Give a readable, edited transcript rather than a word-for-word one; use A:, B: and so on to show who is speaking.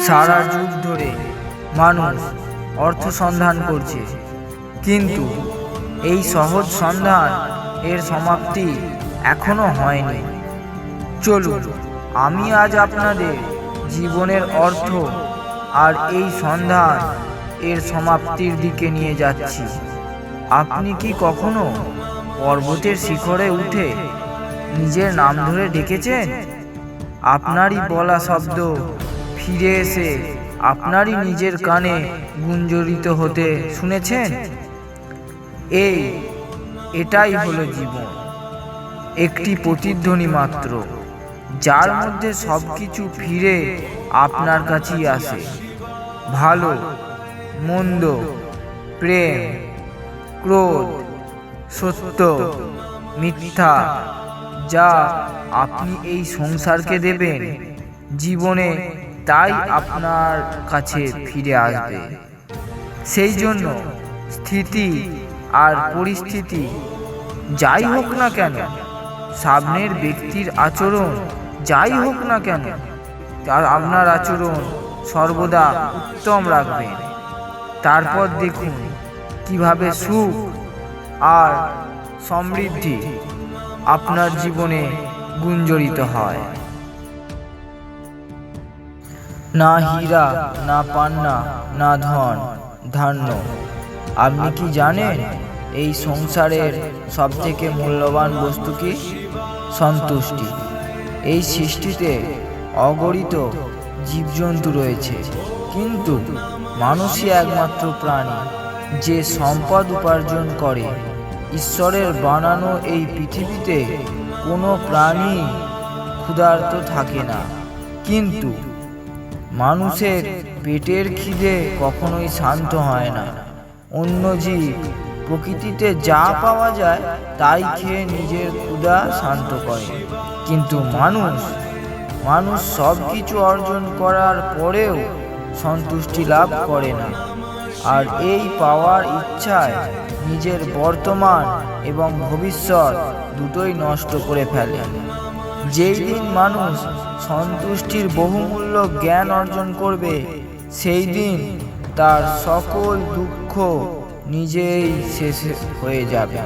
A: সারা যুগ ধরে মানুষ অর্থ সন্ধান করছে, কিন্তু এই সহজ সন্ধান এর সমাপ্তি এখনো হয়নি। চলুন, আমি আজ আপনাদের জীবনের অর্থ আর এই সন্ধান এর সমাপ্তির দিকে নিয়ে যাচ্ছি। আপনি কি কখনো পর্বতের শিখরে উঠে নিজের নাম ধরে ডেকেছেন? আপনারই বলা শব্দ ফিরে এসে আপনারই নিজের কানে গুঞ্জরিত হতে শুনেছেন? এটাই হলো জীবন, একটি প্রতিধ্বনি মাত্র, যার মধ্যে সবকিছু ফিরে আপনার কাছেই আসে। ভালো, মন্দ, প্রেম, ক্রোধ, সত্য, মিথ্যা, যা আপনি এই সংসারকে দেবেন জীবনে, তাই আপনার কাছে ফিরে আসবে। সেই জন্য স্থিতি আর পরিস্থিতি যাই হোক না কেন, সামনের ব্যক্তির আচরণ যাই হোক না কেন, তার আপনার আচরণ সর্বদা উত্তম রাখবেন। তারপর দেখুন কিভাবে সুখ আর সমৃদ্ধি আপনার জীবনে গুঞ্জরিত হয়। না হীরা, না পান্না, না ধন ধান্য। আপনি কি জানেন এই সংসারের সবথেকে মূল্যবান বস্তু কি? সন্তুষ্টি। এই সৃষ্টিতে অগণিত জীবজন্তু রয়েছে, কিন্তু মানুষই একমাত্র প্রাণী যে সম্পদ উপার্জন করে। ঈশ্বরের বানানো এই পৃথিবীতে কোনো প্রাণী ক্ষুধার্ত থাকে না, কিন্তু মানুষের পেটের খিদে কখনোই শান্ত হয় না। অন্য জীব প্রকৃতিতে যা পাওয়া যায় তাই খেয়ে নিজের ক্ষুধা শান্ত করে, কিন্তু মানুষ সব কিছু অর্জন করার পরেও সন্তুষ্টি লাভ করে না, আর এই পাওয়ার ইচ্ছায় নিজের বর্তমান এবং ভবিষ্যৎ দুটোই নষ্ট করে ফেলে। যেই দিন মানুষ সন্তুষ্টির বহুমূল্য জ্ঞান অর্জন করবে, সেই দিন তার সকল দুঃখ নিজেই শেষ হয়ে যাবে।